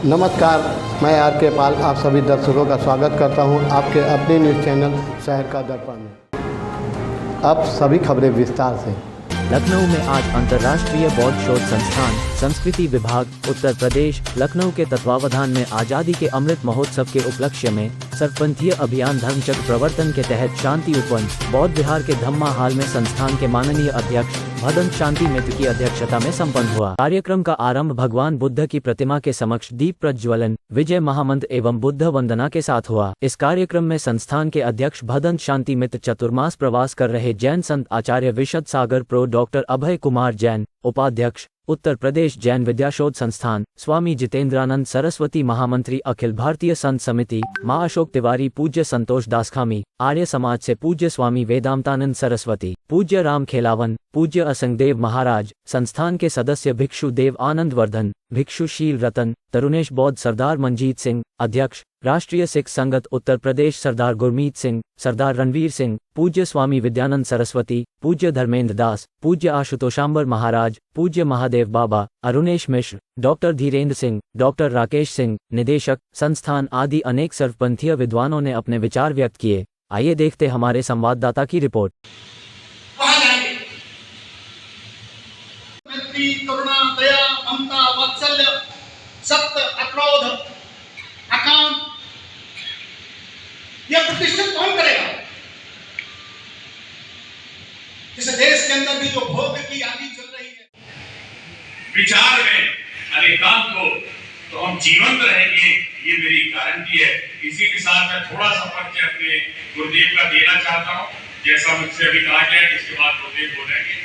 नमस्कार, मैं आर के पाल आप सभी दर्शकों का स्वागत करता हूं आपके अपने न्यूज़ चैनल शहर का दर्पण में। अब सभी खबरें विस्तार से। लखनऊ में आज अंतर्राष्ट्रीय बौद्ध शोध संस्थान संस्कृति विभाग उत्तर प्रदेश लखनऊ के तत्वावधान में आज़ादी के अमृत महोत्सव के उपलक्ष्य में सर्वपंथीय अभियान धर्मचक्र प्रवर्तन के तहत शांति उपवन बौद्ध विहार के धम्मा हाल में संस्थान के माननीय अध्यक्ष भदंत शांति मित्र की अध्यक्षता में संपन्न हुआ। कार्यक्रम का आरंभ भगवान बुद्ध की प्रतिमा के समक्ष दीप प्रज्वलन, विजय महामंत्र एवं बुद्ध वंदना के साथ हुआ। इस कार्यक्रम में संस्थान के अध्यक्ष भदंत शांति मित्र, चतुर्मास प्रवास कर रहे जैन संत आचार्य विशद सागर प्रो डॉक्टर अभय कुमार जैन, उपाध्यक्ष उत्तर प्रदेश जैन विद्याशोध संस्थान स्वामी जितेंद्रानंद सरस्वती, महामंत्री अखिल भारतीय संत समिति मां अशोक तिवारी, पूज्य संतोष दासखामी, आर्य समाज से पूज्य स्वामी वेदांतानंद सरस्वती, पूज्य राम खेलावन, पूज्य असंगदेव महाराज, संस्थान के सदस्य भिक्षु देव आनंद वर्धन, भिक्षु शील रतन, तरुणेश बौद्ध, सरदार मंजीत सिंह, अध्यक्ष राष्ट्रीय सिख संगत उत्तर प्रदेश सरदार गुरमीत सिंह, सरदार रणवीर सिंह, पूज्य स्वामी विद्यानंद सरस्वती, पूज्य धर्मेंद्र दास, पूज्य आशुतोषांबर महाराज, पूज्य महादेव बाबा, अरुणेश मिश्र, डॉक्टर धीरेन्द्र सिंह, डॉक्टर राकेश सिंह, निदेशक संस्थान आदि अनेक सर्वपंथीय विद्वानों ने अपने विचार व्यक्त किए। आइए देखते हमारे संवाददाता की रिपोर्ट। करुणा, दया, ममता, वात्सल्य, सत्य, अक्रोध, अकाम, यह प्रतिष्ठित कौन करेगा? इस देश के अंदर भी जो भोग की आदि चल रही है, विचार में अनेकांत हो तो हम जीवंत रहेंगे, ये मेरी गारंटी है। इसी के साथ मैं थोड़ा सा परिचय अपने गुरुदेव का देना चाहता हूँ, जैसा मुझसे अभी कहा गया है, इसके बाद गुरुदेव बोलेंगे।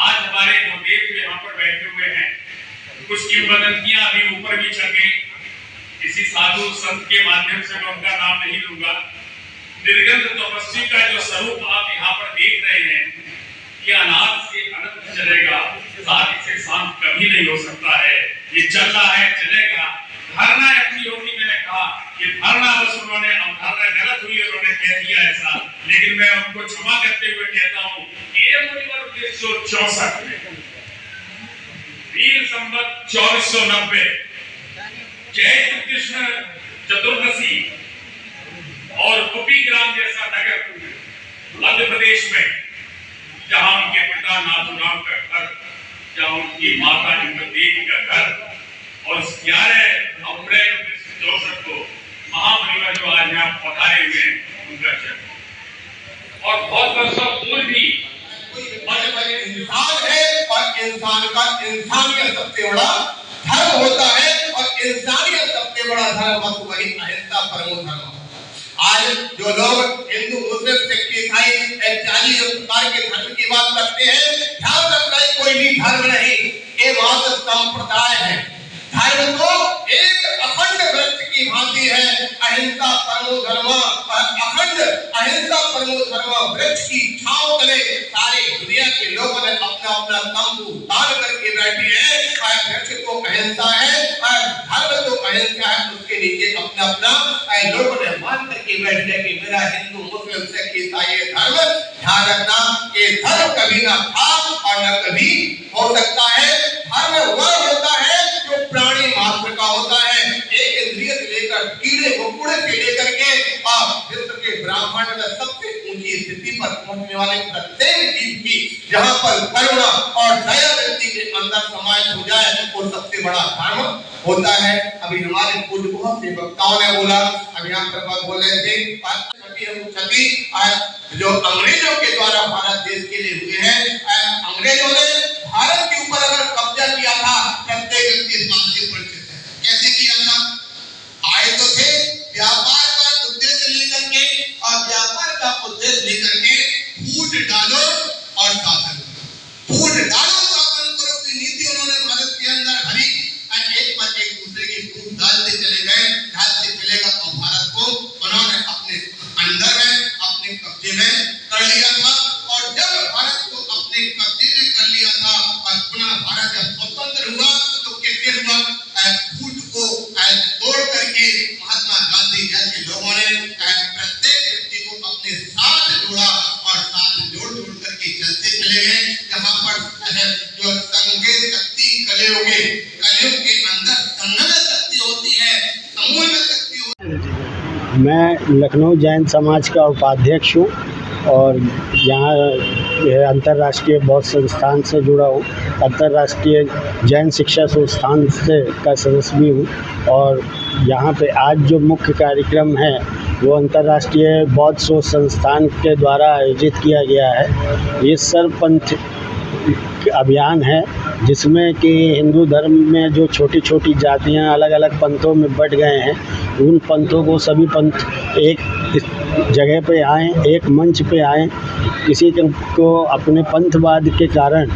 आज हमारे गुरुदेव यहाँ पर बैठे हुए हैं, कुछ किंवदंतियां अभी ऊपर भी चल गई। किसी साधु संत के माध्यम से मैं उनका नाम नहीं लूंगा। निर्गंध तपस्वी का जो स्वरूप आप यहाँ पर देख रहे हैं, ये अनाथ से अनंत चलेगा, शांति से शांत कभी नहीं हो सकता है। ये चल रहा है, चलेगा। धारणा अपनी होगी, मैंने कहा कि धारणा बस उन्होंने अवधारणा गलत हुई, उन्होंने कह दिया ऐसा, लेकिन मैं उनको क्षमा करते हुए कहता हूँ 1964 में वीर संवत 2490 चैत्र कृष्ण चतुर्दशी और कुपी ग्राम जैसा नगर मध्य प्रदेश में, जहां उनके पिता नाथुराम का घर, जहां उनकी माता इंद्र देवी का घर, और 11 अप्रैल 1964 को महापरिवार जो आज यहाँ पधारे हुए हैं, उनका जन्म। और बहुत वर्षों पूर्व भी इंसान है और इंसान का इंसानियत सबसे बड़ा धर्म होता है, और इंसानियत सबसे बड़ा धर्म वही अहिंसा परमो धर्म। आज जो लोग हिंदू, मुस्लिम, सिख, ईसाई 40 प्रकार के धर्म की बात करते हैं, ध्यान रखना कोई भी धर्म नहीं, ये मात्र संप्रदाय है। धर्म तो एक अखंड वृक्ष की भांति है, अहिंसा परमो धर्म, अखंड अहिंसा परमो धर्म। वृक्ष की छांव तले सारे दुनिया के लोगों ने अपना अपना तंबू तान करके बैठे हैं। वृक्ष तो अहिंसा है, धर्म तो अहिंसा है, उसके नीचे अपना अपना लोगों ने मान करके बैठ गए कि मेरा हिंदू, मुस्लिम, सिख, ईसाई धर्म। ध्यान रखना, ये धर्म कभी ना था और न कभी हो सकता है। धर्म वह होता है जो प्राणी मात्र का होता है, एक इंद्रिय से लेकर कीड़े मकोड़े से लेकर के विश्व के ब्रह्मांड में सबसे ऊंची स्थिति पर पहुंचने वाले प्रत्येक जीव की जहां पर करुणा और दया व्यक्ति के अंदर समाहित हो जाए, वो सबसे बड़ा धर्म होता है। अभी हमारे पूज्य बहुत से वक्ताओं ने बोला, अभी हम पर बोल रहे थे जो अंग्रेजों के द्वारा भारत देश के लिए हुए हैं। अंग्रेजों ने भारत के ऊपर अगर कब्जा किया था, प्रत्येक व्यक्ति इस बात से परिचित है। कैसे किया था? आए तो थे व्यापार का उद्देश्य लेकर के, और व्यापार का उद्देश्य लेकर के फूट डालो और शासन करो, फूट डालो शासन करो की नीति उन्होंने भारत के अंदर भरी। एक पर एक दूसरे की फूट डालते चले गए, डालते चलेगा, और भारत को उन्होंने अपने अंदर में, अपने कब्जे में कर लिया था। और जब भारत को अपने कब्जे में कर लिया था और पुनः भारत जब स्वतंत्र हुआ, तो कैसे हुआ? फूट को तोड़ करके महात्मा गांधी जैसे लोगों ने प्रत्येक व्यक्ति को अपने साथ जोड़ा, और साथ जोड़ जोड़ करके चलते चले गए। जहां पर लखनऊ जैन समाज का उपाध्यक्ष हूँ और यहाँ अंतर्राष्ट्रीय बौद्ध संस्थान से जुड़ा हूँ। अंतर्राष्ट्रीय जैन शिक्षा संस्थान से का सदस्य भी हूँ और यहाँ पे आज जो मुख्य कार्यक्रम है वो अंतर्राष्ट्रीय बौद्ध शोध संस्थान के द्वारा आयोजित किया गया है। ये सर्वपंथ अभियान है जिसमें कि हिंदू धर्म में जो छोटी छोटी जातियाँ अलग अलग पंथों में बँट गए हैं, उन पंथों को सभी पंथ एक जगह पे आएँ, एक मंच पे आएँ। किसी को अपने पंथवाद के कारण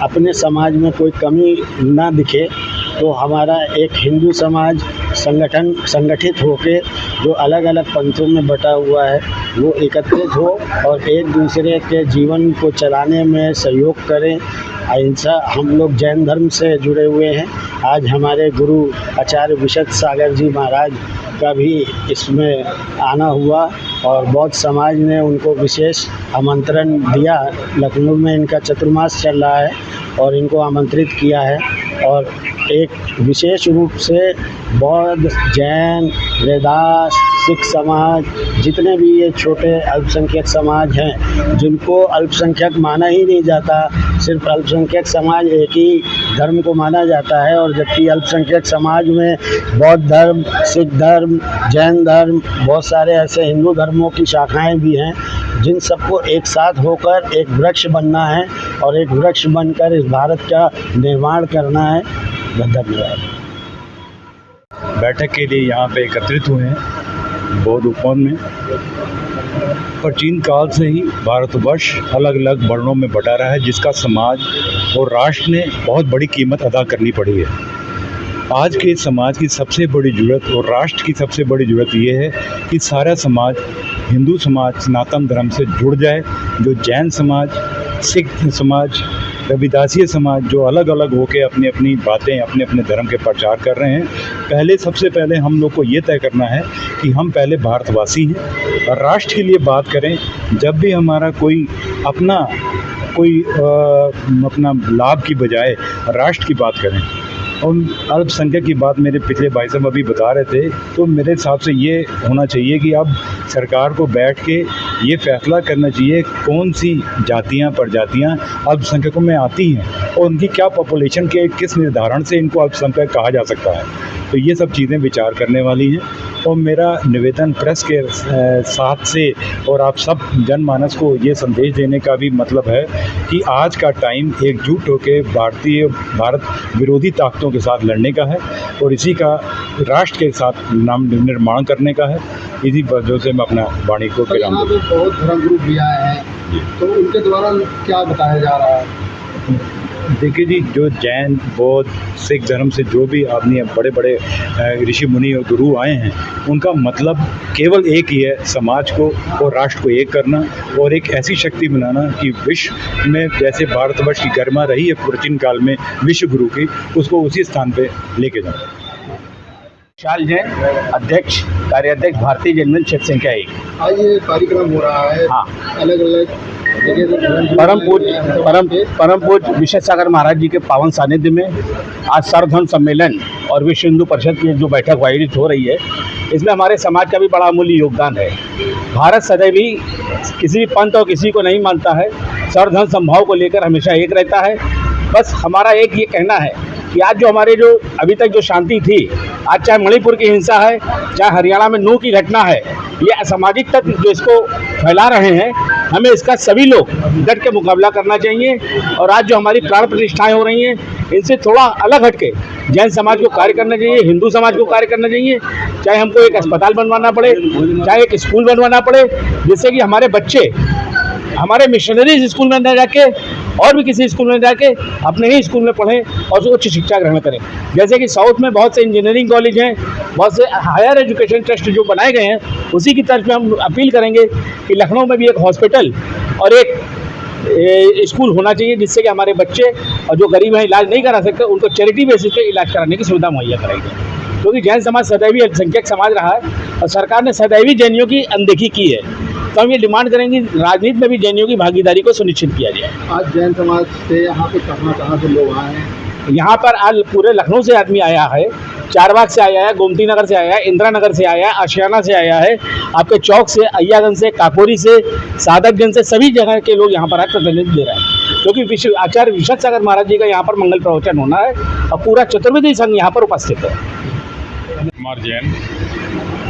अपने समाज में कोई कमी ना दिखे, तो हमारा एक हिंदू समाज संगठित होके जो अलग अलग पंथों में बटा हुआ है वो एकत्रित हो और एक दूसरे के जीवन को चलाने में सहयोग करें। अहिंसा, हम लोग जैन धर्म से जुड़े हुए हैं। आज हमारे गुरु आचार्य विशद सागर जी महाराज का भी इसमें आना हुआ और बौद्ध समाज ने उनको विशेष आमंत्रण दिया। लखनऊ में इनका चतुर्मास चल रहा है और इनको आमंत्रित किया है और एक विशेष रूप से बौद्ध, जैन, रैदास, सिख समाज, जितने भी ये छोटे अल्पसंख्यक समाज हैं जिनको अल्पसंख्यक माना ही नहीं जाता, सिर्फ अल्पसंख्यक समाज एक ही धर्म को माना जाता है, और जबकि अल्पसंख्यक समाज में बौद्ध धर्म, सिख धर्म, जैन धर्म, बहुत सारे ऐसे हिंदू धर्मों की शाखाएं भी हैं जिन सबको एक साथ होकर एक वृक्ष बनना है और एक वृक्ष बनकर इस भारत का निर्माण करना है। धन्यवाद। बैठक के लिए यहाँ पे एकत्रित हुए हैं बौद्ध उपवन में। प्राचीन काल से ही भारतवर्ष अलग अलग वर्णों में बटा रहा है, जिसका समाज और राष्ट्र ने बहुत बड़ी कीमत अदा करनी पड़ी है। आज के समाज की सबसे बड़ी ज़रूरत और राष्ट्र की सबसे बड़ी ज़रूरत ये है कि सारा समाज, हिंदू समाज सनातन धर्म से जुड़ जाए। जो जैन समाज, सिख समाज, रविदासीय समाज जो अलग अलग होकर अपनी अपनी बातें, अपने अपने धर्म के प्रचार कर रहे हैं, सबसे पहले हम लोग को ये तय करना है कि हम पहले भारतवासी हैं और राष्ट्र के लिए बात करें। जब भी हमारा कोई अपना लाभ की बजाय राष्ट्र की बात करें। और अल्पसंख्यक की बात मेरे पिछले भाई साहब अभी बता रहे थे, तो मेरे हिसाब से ये होना चाहिए कि अब सरकार को बैठ के ये फैसला करना चाहिए कौन सी जातियाँ, प्रजातियाँ अल्पसंख्यकों में आती हैं और उनकी क्या पॉपुलेशन के किस निर्धारण से इनको अल्पसंख्यक कहा जा सकता है। तो ये सब चीज़ें विचार करने वाली हैं। और मेरा निवेदन प्रेस के साथ से और आप सब जनमानस को ये संदेश देने का भी मतलब है कि आज का टाइम एकजुट होकर भारत विरोधी ताकतों के साथ लड़ने का है और इसी का राष्ट्र के साथ निर्माण करने का है। इसी वजह से मैं अपना वाणी को विराम दूं। बहुत धर्मगुरु भी आए हैं, तो उनके द्वारा क्या बताया जा रहा है? देखिए जी, जो जैन, बौद्ध, सिख धर्म से जो भी आदमी बड़े बड़े ऋषि मुनि और गुरु आए हैं, उनका मतलब केवल एक ही है, समाज को और राष्ट्र को एक करना और एक ऐसी शक्ति बनाना कि विश्व में जैसे भारतवर्ष की गरिमा रही है प्राचीन काल में विश्व गुरु की, उसको उसी स्थान पे लेके जाना। विशाल जैन, अध्यक्ष, कार्याध्यक्ष, भारतीय जनमंच क्षेत्र संख्या 1। आज ये कार्यक्रम हो रहा है। हाँ। अलग अलग परम पूज्य विशद सागर महाराज जी के पावन सानिध्य में आज सर्वधर्म सम्मेलन और विश्व हिंदू परिषद की जो बैठक आयोजित हो रही है, इसमें हमारे समाज का भी बड़ा अमूल्य योगदान है। भारत सदैव ही किसी भी पंथ और किसी को नहीं मानता है, सर्वधर्म समभाव को लेकर हमेशा एक रहता है। बस हमारा एक ये कहना है कि आज जो हमारे जो अभी तक जो शांति थी, आज चाहे मणिपुर की हिंसा है, चाहे हरियाणा में नूह की घटना है, ये असामाजिक तत्व जो इसको फैला रहे हैं, हमें इसका सभी लोग डट के मुकाबला करना चाहिए। और आज जो हमारी प्राण प्रतिष्ठाएं हो रही हैं, इनसे थोड़ा अलग हट के जैन समाज को कार्य करना चाहिए, हिंदू समाज को कार्य करना चाहिए। चाहे हमको एक अस्पताल बनवाना पड़े, चाहे एक स्कूल बनवाना पड़े, जिससे कि हमारे बच्चे हमारे मिशनरीज स्कूल में न जाके और भी किसी स्कूल में जाके अपने ही स्कूल में पढ़ें और उच्च शिक्षा ग्रहण करें। जैसे कि साउथ में बहुत से इंजीनियरिंग कॉलेज हैं, बहुत से हायर एजुकेशन ट्रस्ट जो बनाए गए हैं, उसी की तरफ हम अपील करेंगे कि लखनऊ में भी एक हॉस्पिटल और एक स्कूल होना चाहिए, जिससे कि हमारे बच्चे और जो गरीब हैं इलाज नहीं करा सकते, उनको चैरिटी बेसिस पे इलाज कराने की सुविधा मुहैया कराई जाए। क्योंकि जैन समाज सदैव ही अल्पसंख्यक समाज रहा है और सरकार ने सदैव ही जैनियों की अनदेखी की है। तो हम ये डिमांड करेंगे राजनीति में भी जैनियों की भागीदारी को सुनिश्चित किया जाए। आज जैन समाज से यहाँ पे कहाँ से लोग आए हैं? यहाँ पर आज पूरे लखनऊ से आदमी आया है चारबाग से आया है, गोमती नगर से आया है, इंदिरा नगर से आया है, आशियाना से आया है, आपके चौक से, अय्यागंज से, काकोरी से, सादतगंज से, सभी जगह के लोग यहाँ पर आकर प्रतिनिधित्व दे रहे हैं, क्योंकि आचार्य विश्वनाथ सागर महाराज जी का यहाँ पर मंगल प्रवचन होना है और पूरा चतुर्वेदी संघ यहाँ पर उपस्थित है। कुमार जैन,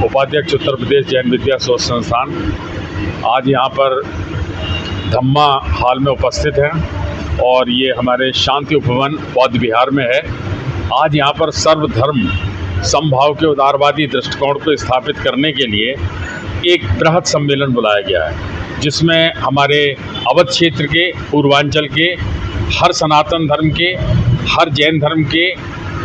उपाध्यक्ष उत्तर प्रदेश जैन विद्या शोध संस्थान, आज यहाँ पर धम्मा हाल में उपस्थित हैं और ये हमारे शांति उपवन बौद्ध विहार में है। आज यहाँ पर सर्वधर्म समभाव के उदारवादी दृष्टिकोण को स्थापित करने के लिए एक बृहद सम्मेलन बुलाया गया है, जिसमें हमारे अवध क्षेत्र के, पूर्वांचल के, हर सनातन धर्म के, हर जैन धर्म के,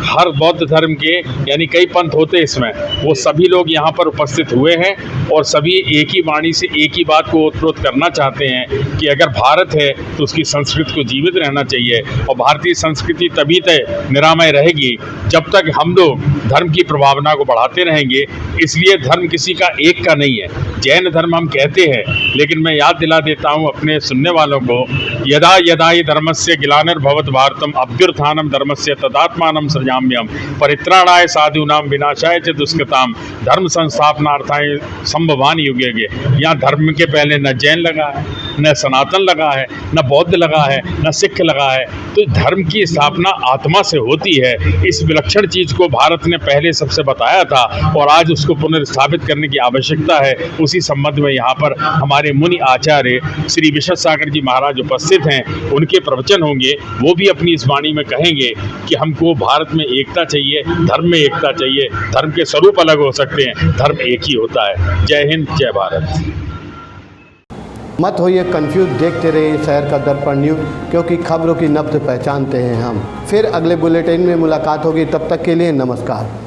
हर बौद्ध धर्म के, यानी कई पंथ होते हैं इसमें, वो सभी लोग यहाँ पर उपस्थित हुए हैं और सभी एक ही वाणी से एक ही बात को ओतप्रोत करना चाहते हैं कि अगर भारत है तो उसकी संस्कृति को जीवित रहना चाहिए और भारतीय संस्कृति तभी तक निरामय रहेगी जब तक हम लोग धर्म की प्रभावना को बढ़ाते रहेंगे। इसलिए धर्म किसी का एक का नहीं है। जैन धर्म हम कहते हैं, लेकिन मैं याद दिला देता हूँ अपने सुनने वालों को, यदा यदा हि धर्मस्य ग्लानिर्भवत् भारतम अभ्युत्थानं धर्मस्य तदात्मानं सृजाम्यहम् परित्राणाय साधूनां विनाशाय च दुष्कृताम् धर्म संस्थापनार्थाय संभवामि युगे युगे। यहाँ धर्म के पहले न जैन लगा है, न सनातन लगा है, न बौद्ध लगा है, न सिख लगा है। तो धर्म की स्थापना आत्मा से होती है। इस विलक्षण चीज़ को भारत ने पहले सबसे बताया था और आज उसको पुनर्स्थापित करने की आवश्यकता है। उसी संबंध में यहाँ पर हमारे मुनि आचार्य श्री विश्वनाथ सागर जी महाराज उपस्थित हैं। उनके प्रवचन होंगे, वो भी अपनी इस वाणी में कहेंगे कि हमको भारत में एकता चाहिए, धर्म में एकता चाहिए। धर्म के स्वरूप अलग हो सकते हैं, धर्म एक ही होता है। जय हिंद, जय भारत। मत होइए कंफ्यूज, देखते रहिए शहर का दर्पण न्यूज़, क्योंकि खबरों की नब्ज पहचानते हैं हम। फिर अगले बुलेटिन में मुलाकात होगी, तब तक के लिए नमस्कार।